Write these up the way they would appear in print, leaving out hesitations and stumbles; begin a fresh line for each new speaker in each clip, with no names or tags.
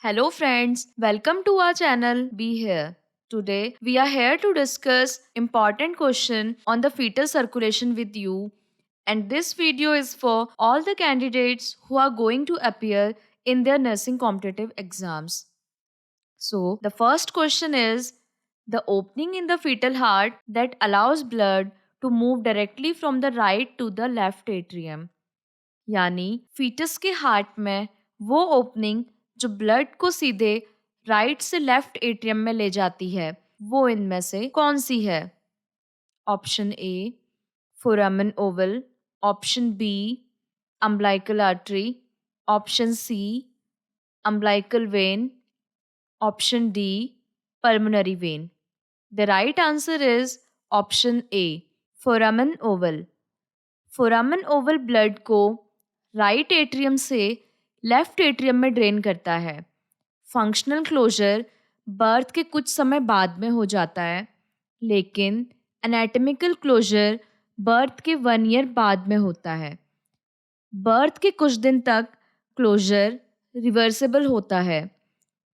Hello friends, welcome to our channel Be Here. Today we are here to discuss important question on the fetal circulation with you, and this video is for all the candidates who are going to appear in their nursing competitive exams. So the first question is the opening in the fetal heart that allows blood to move directly from the right to the left atrium. यानी foetus के heart में वो opening जो blood को सीधे right से left atrium में ले जाती है, वो इनमें से कौन सी है? Option A foramen ovale, option B umbilical artery, option C umbilical vein, option D pulmonary vein. The right answer is option A foramen ovale. Foramen ovale blood को राइट एट्रियम से लेफ्ट एट्रियम में drain करता है. Functional closure birth के कुछ समय बाद में हो जाता है, लेकिन एनाटॉमिकल क्लोजर बर्थ के 1 ईयर बाद में होता है. बर्थ के कुछ दिन तक क्लोजर रिवर्सिबल होता है.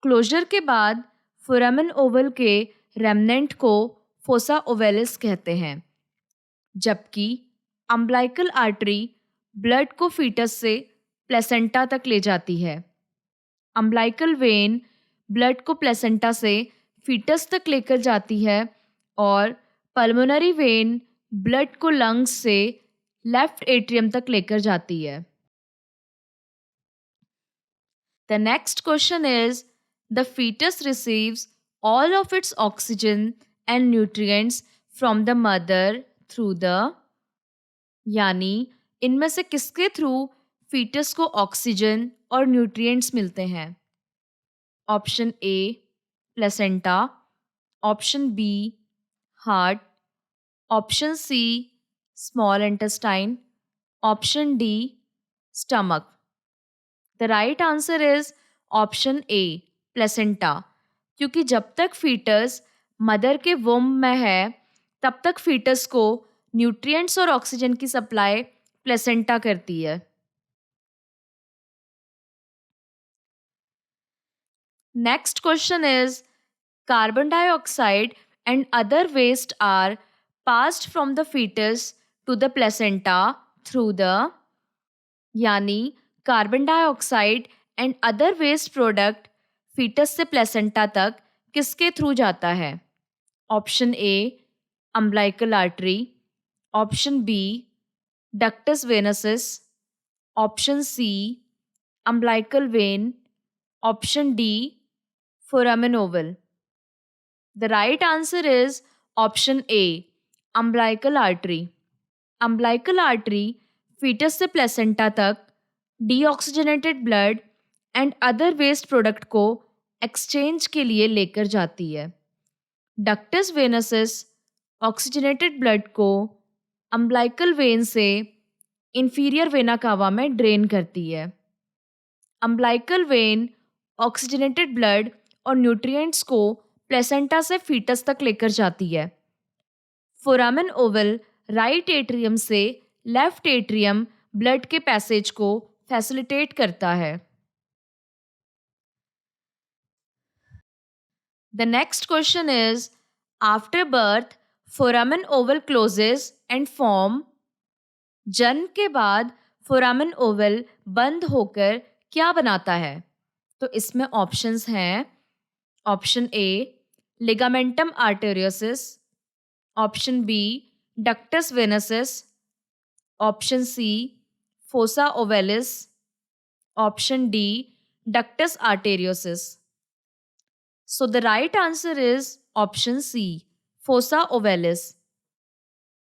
क्लोजर के बाद फोरामन ओवल के रेमनेंट को फोसा ओवेलिस कहते हैं, जबकि अम्बलाइकल आर्टरी ब्लड को फीटस से प्लेसेंटा तक ले जाती है. अम्बलाइकल वेन ब्लड को प्लेसेंटा से फीटस तक लेकर जाती है और पल्मोनरी वेन ब्लड को लंग्स से लेफ्ट एट्रियम तक लेकर जाती है. The next question is the fetus receives all of its oxygen and nutrients from the mother through the, यानी इनमें से किसके थ्रू फीटस को ऑक्सीजन और न्यूट्रिएंट्स मिलते हैं? Option A placenta, option B heart, option C small intestine, option D stomach. The right answer is option A placenta, क्योंकि जब तक फीटस मदर के वोम में है तब तक फीटस को न्यूट्रिएंट्स और ऑक्सीजन की सप्लाई प्लेसेंटा करती है. Next question is carbon dioxide and other waste are passed from the foetus to the placenta through the, यानी carbon dioxide and other waste product foetus से प्लेसेंटा तक किसके through जाता है? Option A umbilical artery, option B ductus venosus, option C umbilical vein, option D foramen ovale. The right answer is option A umbilical artery. Umbilical artery foetus से placenta तक deoxygenated blood and other waste product को exchange के लिए लेकर जाती है. Ductus वेनसिस oxygenated blood को umbilical when से इंफीरियर वेना कावा में ड्रेन करती है. अम्बलाइकल वेन ऑक्सीजनेटेड ब्लड और न्यूट्रिएंट्स को प्लेसेंटा से फीटस तक लेकर जाती है. फोरामन ओवल राइट एट्रियम से लेफ्ट एट्रियम ब्लड के पैसेज को फैसिलिटेट करता है. The next question is, after birth, foramen oval closes and form. जन्म के बाद फोरामन ओवल बंद होकर क्या बनाता है? तो इसमें ऑप्शंस हैं. Option A ligamentum arteriosum, option B ductus venosus, option C fossa ovalis, option D ductus arteriosus. So the right answer is option C, fossa ovalis.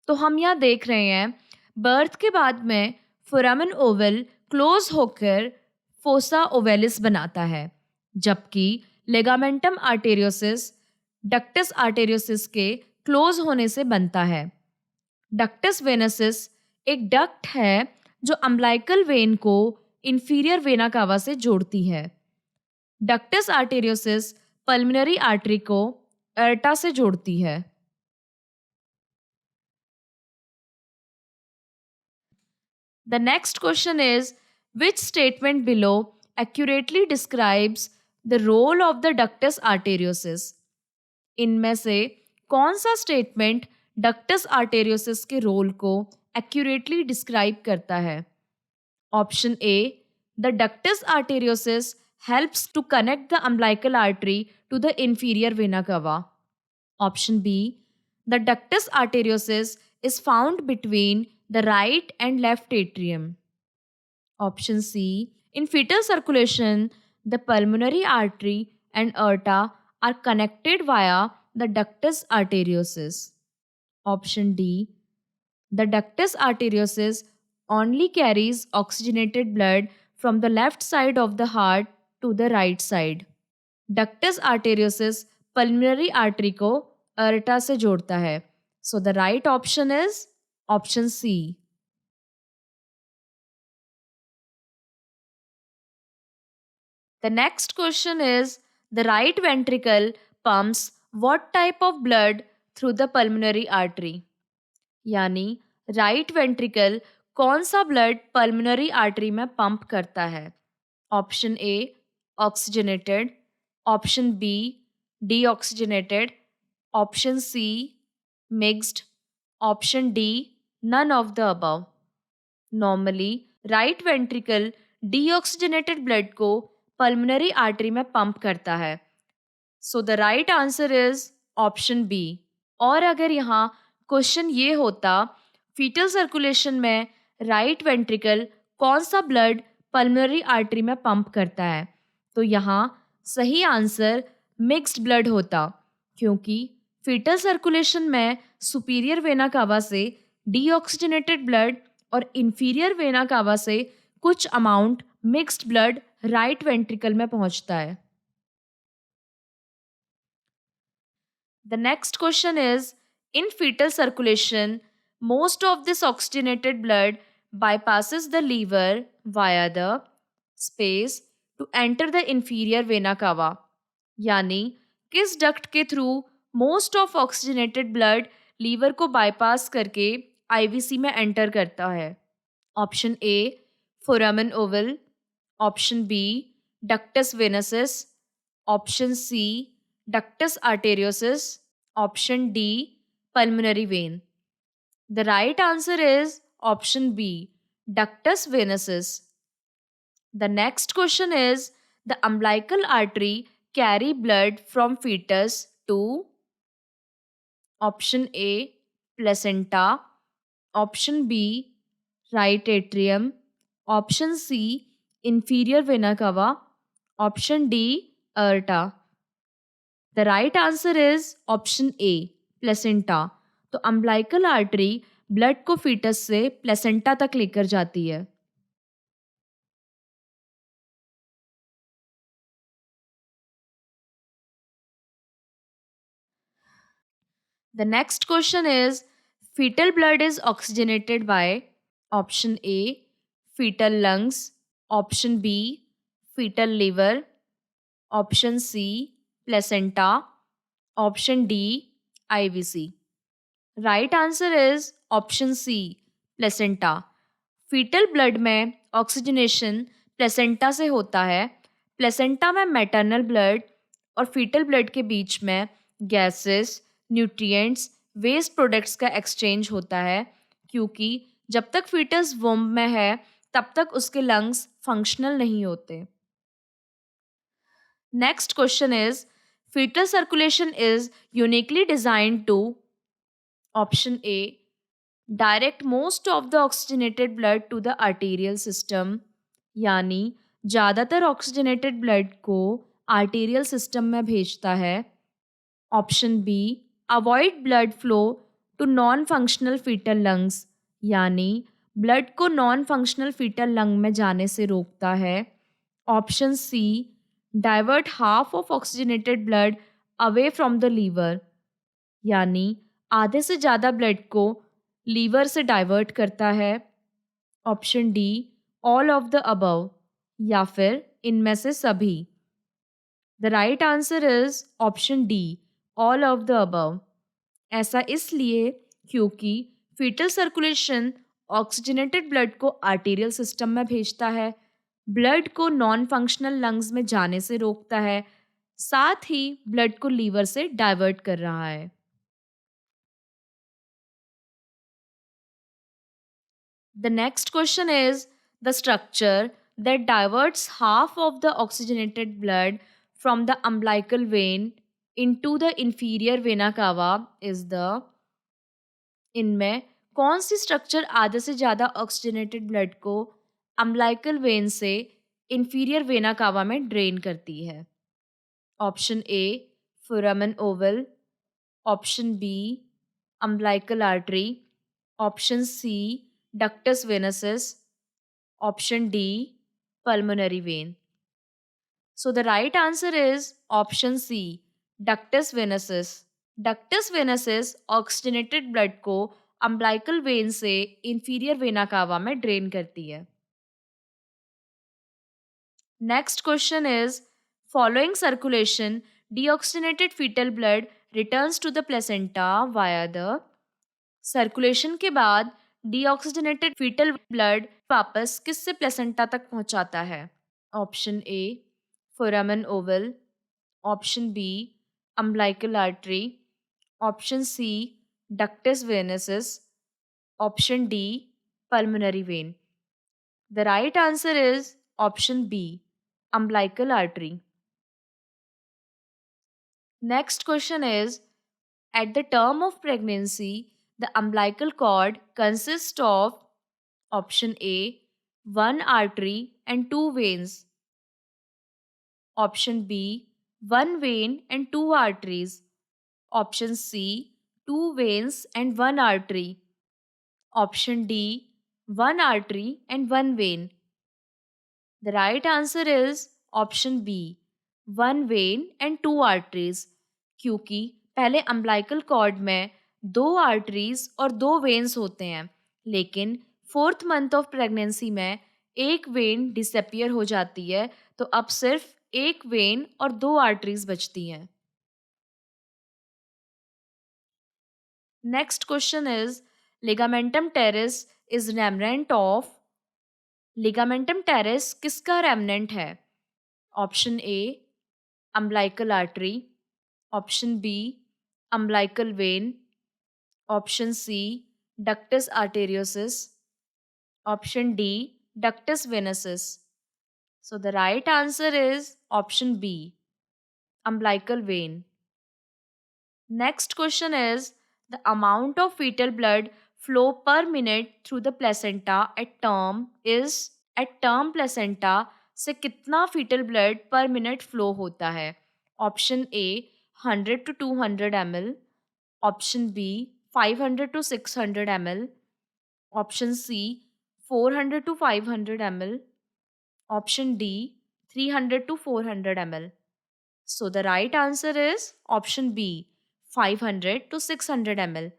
तो हम यहाँ देख रहे हैं बर्थ के बाद में फोरामन ओवल क्लोज होकर फोसा ओवेलिस बनाता है, जबकि लेगामेंटम आर्टेरियोसिस डक्टस आर्टेरियोसिस के क्लोज होने से बनता है. डक्टस वेनसिस एक डक्ट है जो अम्बलाइकल वेन को इंफीरियर वेना कावा से जोड़ती है. डक्टस आर्टेरियोसिस पल्मोनरी आर्टरी को एर्टा से जोड़ती है. The next question is which statement below accurately describes the role of the ductus arteriosus. इनमें से कौन सा स्टेटमेंट डक्टस आर्टेरियोसिस के रोल को एक्यूरेटली डिस्क्राइब करता है? Option A, the ductus arteriosus helps to connect the umbilical artery to the inferior vena cava. Option B, the ductus arteriosus is found between the right and left atrium. Option C, in fetal circulation, the pulmonary artery and aorta are connected via the ductus arteriosus. Option D, the ductus arteriosus only carries oxygenated blood from the left side of the heart to the right side. Ductus arteriosus pulmonary artery को aorta से जोड़ता है. So the right option is option C. The next question is, the right ventricle pumps what type of blood through the pulmonary artery? यानी right ventricle कौन सा blood pulmonary artery में pump करता है? Option A, oxygenated. Option B, deoxygenated. Option C, mixed. Option D, none of the above. Normally right ventricle deoxygenated blood को pulmonary artery में pump करता है। So the right answer is option B. और अगर यहाँ question ये होता, fetal circulation में राइट वेंट्रिकल कौन सा ब्लड पल्मोनरी आर्टरी में पंप करता है, तो यहाँ सही आंसर मिक्स्ड ब्लड होता, क्योंकि फीटल सर्कुलेशन में सुपीरियर वेना कावा से डीऑक्सीजनेटेड ब्लड और इंफीरियर वेना कावा से कुछ amount mixed blood right ventricle में पहुंचता है। The next question is, in fetal circulation, most of this oxygenated blood bypasses the liver via the space to enter the inferior vena cava. यानी किस duct के through most of oxygenated blood liver को bypass करके IVC में enter करता है? Option A, foramen ovale. Option B, ductus venosus. Option C, ductus arteriosus. Option D, pulmonary vein. The right answer is option B, ductus venosus. The next question is, the umbilical artery carry blood from fetus to option A, placenta. Option B, right atrium. Option C, inferior vena cava. Option D, aorta. The right answer is option A, placenta. तो umbilical artery blood को fetus से placenta तक लेकर जाती है। The next question is, fetal blood is oxygenated by option A, fetal lungs. Option B, fetal liver. Option C, placenta. Option D, IVC. Right answer is option C, placenta. Fetal blood में oxygenation placenta से होता है। Placenta में maternal blood और fetal blood के बीच में gases, nutrients, waste products का एक्सचेंज होता है, क्योंकि जब तक फीटस वोम्ब में है तब तक उसके लंग्स फंक्शनल नहीं होते। Next question is, fetal circulation is uniquely designed to option A, direct most of the oxygenated blood to the arterial system. यानी ज़्यादातर ऑक्सीजनेटेड ब्लड को आर्टेरियल सिस्टम में भेजता है। Option B, avoid blood flow to non functional fetal lungs, यानी blood को non functional fetal lung में जाने से रोकता है। Option C, divert half of oxygenated blood away from the liver, यानी आधे से ज़्यादा ब्लड को लीवर से डाइवर्ट करता है। Option D, all of the above, या फिर इनमें से सभी। The right answer is option D, all of the above. ऐसा इसलिए क्योंकि फीटल सर्कुलेशन ऑक्सीजनेटेड ब्लड को आर्टेरियल सिस्टम में भेजता है, ब्लड को नॉन फंक्शनल लंग्स में जाने से रोकता है, साथ ही ब्लड को लीवर से डाइवर्ट कर रहा है। The next question is the structure that diverts half of the oxygenated blood from the umbilical vein into the inferior vena cava is the इनमें कौन सी स्ट्रक्चर आधे से ज़्यादा ऑक्सीजनेटेड ब्लड को अम्बिलिकल वेन से इंफीरियर वेना कावा में drain करती है? Option A foramen ovale, option B umbilical artery, option C ductus venosus, option D, pulmonary vein. So the right answer is option C, ductus venosus. Ductus venosus oxygenated blood को umbilical vein से inferior vena cava में drain करती है. Next question is, following circulation, deoxygenated fetal blood returns to the placenta via the circulation के बाद deoxygenated fetal blood वापस किससे placenta तक पहुंचाता है? Option A foramen ovale, option B umbilical artery, option C ductus venosus, option D pulmonary vein. The right answer is option B umbilical artery. Next question is, at the term of pregnancy, the umbilical cord consists of option A, one artery and two veins, option B, one vein and two arteries, option C, two veins and one artery, option D, one artery and one vein. The right answer is option B, one vein and two arteries. क्योंकि पहले umbilical cord में दो arteries और दो veins होते हैं, लेकिन fourth month of pregnancy में एक वेन डिसअपियर हो जाती है, तो अब सिर्फ एक वेन और दो आर्टरीज बचती हैं. Next question is, ligamentum teres is remnant of. Ligamentum teres किसका रेमनेंट है? Option A umbilical artery, option B umbilical vein, option C ductus arteriosus, option D ductus venosus. So the right answer is option B umbilical vein. Next question is, the amount of fetal blood flow per minute through the placenta at term is. At term placenta से कितना fetal blood per minute flow होता है? Option A 100 to 200 ml, option B 500 to 600 ml, option C 400 to 500 ml, option D 300 to 400 ml. So the right answer is option B 500 to 600 ml.